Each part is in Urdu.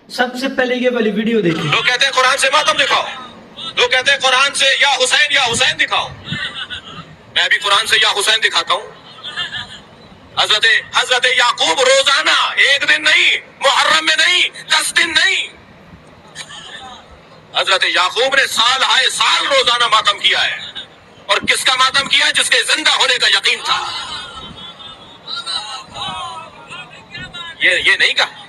سب سے پہلے یہ والی ویڈیو دیکھیں. لوگ کہتے ہیں قرآن سے ماتم دکھاؤ، لوگ کہتے ہیں قرآن سے یا حسین دکھاؤ. میں بھی قرآن سے یا حسین دکھاتا ہوں. حضرت یعقوب روزانہ، ایک دن نہیں، محرم میں نہیں، 10 دن نہیں، حضرت یعقوب نے سال آئے سال روزانہ ماتم کیا ہے. اور کس کا ماتم کیا؟ جس کے زندہ ہونے کا یقین تھا. یہ نہیں کہا،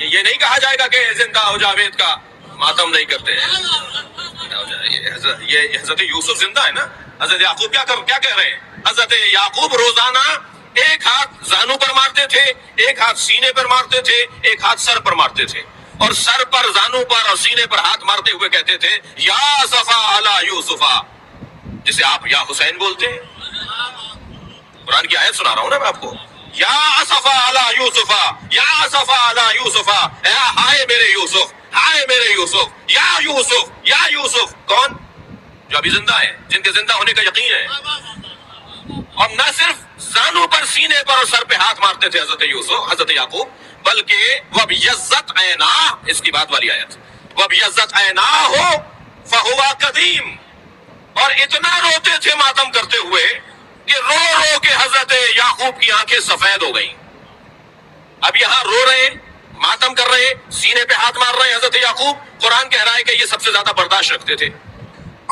یہ نہیں کہا جائے گا کہ زندہ ہو جاوید کا ماتم نہیں کرتے ہیں. یہ حضرت یوسف زندہ ہے نا. حضرت یعقوب کیا کہہ رہے ہیں؟ حضرت یعقوب روزانہ ایک ہاتھ زانو پر مارتے تھے، ایک ہاتھ سینے پر مارتے تھے، ایک ہاتھ سر پر مارتے تھے، اور سر پر، زانو پر اور سینے پر ہاتھ مارتے ہوئے کہتے تھے یا صفا علی یوسفا، جسے آپ یا حسین بولتے ہیں. قرآن کی آیت سنا رہا ہوں نا میں آپ کو. یا صفا علی یوسفا، یا صفا علی یوسفا، ہائے میرے یوسف، ہائے میرے یوسف، یا یوسف، یا یوسف. کون؟ جو ابھی زندہ ہے، جن کے زندہ ہونے کا یقین ہے. اور نہ صرف زانو پر، سینے پر اور سر پہ ہاتھ مارتے تھے حضرت یعقوب، بلکہ وَبْيَضَّتْ عَيْنَاهُ، اس کی بات والی آیت، وَبْيَضَّتْ عَيْنَاهُ فَهُوَ كَظِيمٌ. اور اتنا روتے تھے ماتم کرتے ہوئے کہ رو رو کے حضرت یعقوب کی آنکھیں سفید ہو گئیں. اب یہاں رو رہے ہیں، ماتم کر رہے ہیں، سینے پہ ہاتھ مار رہے ہیں حضرت یعقوب. قرآن کہہ رہا ہے کہ یہ سب سے زیادہ برداشت رکھتے تھے.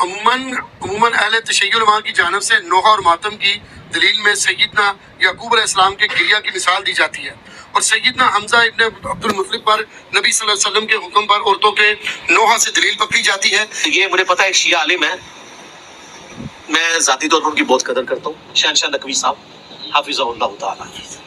عموماً اہل تشیع علماء کی جانب سے نوحہ اور ماتم کی دلیل میں سیدنا یعقوب علیہ السلام کے گریہ کی مثال دی جاتی ہے، اور سیدنا حمزہ ابن عبد المطلب پر نبی صلی اللہ علیہ وسلم کے حکم پر عورتوں کے نوحہ سے دلیل پکڑی جاتی ہے. یہ مجھے پتا ہے شیعہ عالم ہے، میں ذاتی طور پر ان کی بہت قدر کرتا ہوں، شہنشاہ نقوی صاحب حافظہ اللہ تعالی.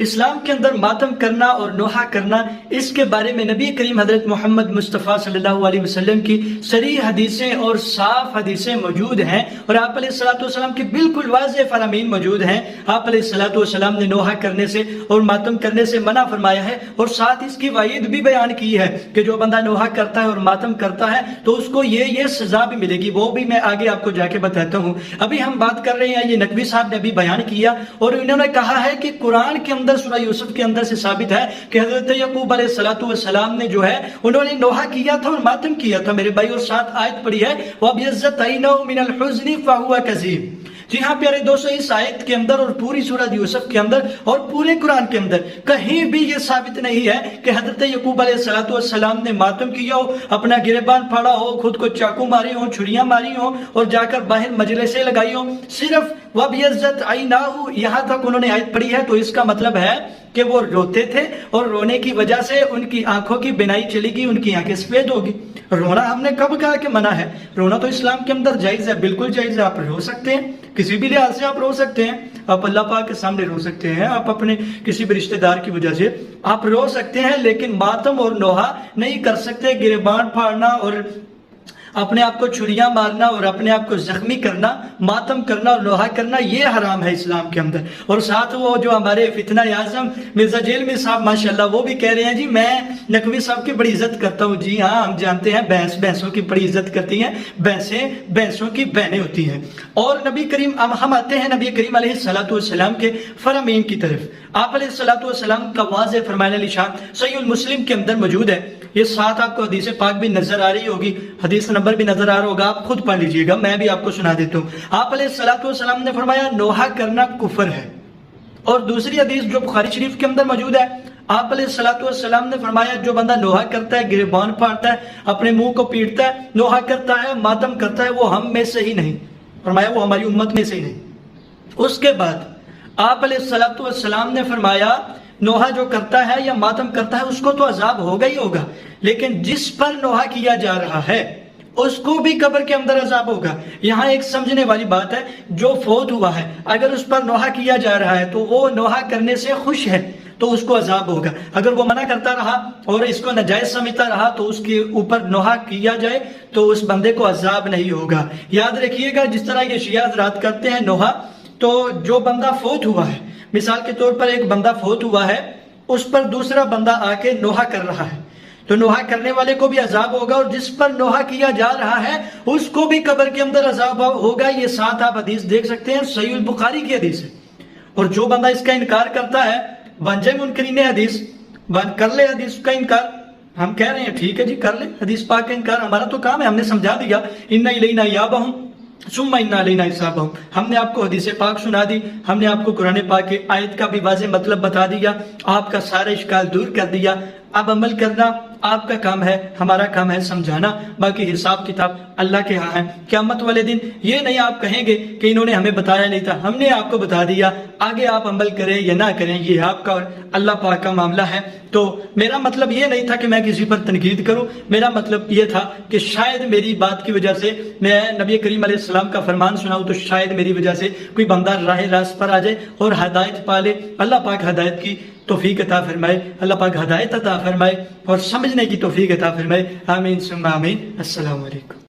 اسلام کے اندر ماتم کرنا اور نوحہ کرنا، اس کے بارے میں نبی کریم حضرت محمد مصطفیٰ صلی اللہ علیہ وسلم کی صریح حدیثیں اور صاف حدیثیں موجود ہیں، اور آپ علیہ السلام کی بالکل واضح فرامین موجود ہیں. آپ علیہ السلام نے نوحہ کرنے سے اور ماتم کرنے سے منع فرمایا ہے، اور ساتھ اس کی وعید بھی بیان کی ہے کہ جو بندہ نوحہ کرتا ہے اور ماتم کرتا ہے تو اس کو یہ سزا بھی ملے گی. وہ بھی میں آگے آپ کو جا کے بتاتا ہوں. ابھی ہم بات کر رہے ہیں، یہ نقوی صاحب نے ابھی بیان کیا، اور انہوں نے کہا ہے کہ قرآن کے اندر سورہ یوسف کے اندر سے ثابت ہے کہ حضرت یعقوب علیہ السلام نے جو ہے انہوں نے نوحہ کیا تھا اور ماتم کیا تھا میرے بھائی. اور ساتھ آیت پڑھی ہے وَأَبْيَضَّتْ عَيْنَاهُ مِنَ الْحُزْنِ فَهُوَ كَظِيمٌ. جی ہاں پیارے دوستو، اس آیت کے اندر اور پوری سورہ یوسف کے اندر اور پورے قرآن کے اندر کہیں بھی یہ ثابت نہیں ہے کہ حضرت یعقوب علیہ السلام نے ماتم کیا ہو، اپنا گریبان پھاڑا ہو، خود کو چاقو مارے ہوں، چھڑیاں ماری ہوں اور جا کر باہر مجلسیں لگائی ہوں. صرف وَأَبْيَضَّتْ عَيْنَاهُ یہاں تک انہوں نے آیت پڑھی ہے، تو اس کا مطلب ہے کہ وہ روتے تھے اور رونے کی وجہ سے ان کی آنکھوں کی بینائی چلی گئی، ان کی آنکھیں سفید ہوگی. رونا ہم نے کب کہا کہ منع ہے؟ رونا تو اسلام کے اندر جائز ہے، بالکل جائز ہے. آپ رو سکتے ہیں، کسی بھی لحاظ سے آپ رو سکتے ہیں. آپ اللہ پاک کے سامنے رو سکتے ہیں، آپ اپنے کسی بھی رشتہ دار کی وجہ سے آپ رو سکتے ہیں، لیکن ماتم اور نوحہ نہیں کر سکتے. گریبان پھاڑنا اور اپنے آپ کو چھڑیاں مارنا اور اپنے آپ کو زخمی کرنا، ماتم کرنا اور نوحہ کرنا، یہ حرام ہے اسلام کے اندر. اور ساتھ وہ جو ہمارے فتنہ اعظم مرزا جیلمی صاحب ماشاءاللہ، وہ بھی کہہ رہے ہیں جی میں نقوی صاحب کی بڑی عزت کرتا ہوں. جی ہاں، ہم جانتے ہیں بھینسوں کی بڑی عزت کرتی ہیں، بھینسوں کی بہنیں ہوتی ہیں. اور نبی کریم، اب ہم آتے ہیں نبی کریم علیہ السلام کے فرامین کی طرف. آپ علیہ السلام کا واضح فرمان الشان صحیح المسلم کے اندر موجود ہے. یہ ساتھ آپ کو حدیث پاک بھی نظر آ رہی ہوگی، حدیث نمبر بھی نظر آ رہا ہوگا، آپ خود پڑھ لیجئے گا، میں بھی آپ کو سنا دیتا ہوں. آپ علیہ السلام نے فرمایا نوحہ کرنا کفر ہے. اور دوسری حدیث جو بخاری شریف کے اندر موجود ہے، آپ علیہ السلام نے فرمایا جو بندہ نوحہ کرتا ہے، گریبان پھاڑتا ہے، اپنے منہ کو پیٹتا ہے، نوحہ کرتا ہے، ماتم کرتا ہے، وہ ہم میں سے ہی نہیں. فرمایا وہ ہماری امت میں سے ہی نہیں. اس کے بعد آپ علیہ السلام نے فرمایا نوحہ جو کرتا ہے یا ماتم کرتا ہے اس کو تو عذاب ہوگا ہی ہوگا، لیکن جس پر نوحہ کیا جا رہا ہے اس کو بھی قبر کے اندر عذاب ہوگا. یہاں ایک سمجھنے والی بات ہے، جو فوت ہوا ہے اگر اس پر نوحہ کیا جا رہا ہے تو وہ نوحہ کرنے سے خوش ہے تو اس کو عذاب ہوگا. اگر وہ منع کرتا رہا اور اس کو ناجائز سمجھتا رہا تو اس کے اوپر نوحہ کیا جائے تو اس بندے کو عذاب نہیں ہوگا. یاد رکھیے گا، جس طرح یہ شیعہ حضرات کرتے ہیں نوحہ، تو جو بندہ فوت ہوا ہے، مثال کے طور پر ایک بندہ فوت ہوا ہے، اس پر دوسرا بندہ آ کے نوحہ کر رہا ہے، تو نوحہ کرنے والے کو بھی عذاب ہوگا، اور جس پر نوحہ کیا جا رہا ہے اس کو بھی قبر کے اندر عذاب ہوگا. یہ ساتھ آپ حدیث دیکھ سکتے ہیں، صحیح البخاری کی حدیث ہے. اور جو بندہ اس کا انکار کرتا ہے بن جائے منکرین حدیث، کر لے حدیث کا انکار. ہم کہہ رہے ہیں ٹھیک ہے جی کر لیں حدیث پاک کا انکار، ہمارا تو کام ہے، ہم نے سمجھا دیا. اِنَّ إِلَيْنَا إِيَابَهُمْ ثُمَّ إِنَّ عَلَيْنَا حِسَابَهُمْ. ہم نے آپ کو حدیث پاک سنا دی، ہم نے آپ کو قرآن پاک کی آیت کا بھی واضح مطلب بتا دیا، آپ کا سارا اشکال دور کر دیا. اب عمل کرنا آپ کا کام ہے، ہمارا کام ہے سمجھانا. باقی حساب کتاب اللہ کے ہاں ہے. قیامت والے دن یہ نہیں آپ کہیں گے کہ انہوں نے ہمیں بتایا نہیں تھا، ہم نے آپ کو بتا دیا، آگے آپ عمل کریں یا نہ کریں یہ آپ کا اور اللہ پاک کا معاملہ ہے. تو میرا مطلب یہ نہیں تھا کہ میں کسی پر تنقید کروں، میرا مطلب یہ تھا کہ شاید میری بات کی وجہ سے میں نبی کریم علیہ السلام کا فرمان سناؤں تو شاید میری وجہ سے کوئی بندہ راہ راست پر آ جائے اور ہدایت پا لے. اللہ پاک ہدایت کی توفیق عطا فرمائے، اللہ پاک ہدایت عطا فرمائے اور سمجھنے کی توفیق عطا فرمائے. آمین ثم آمین. السلام علیکم.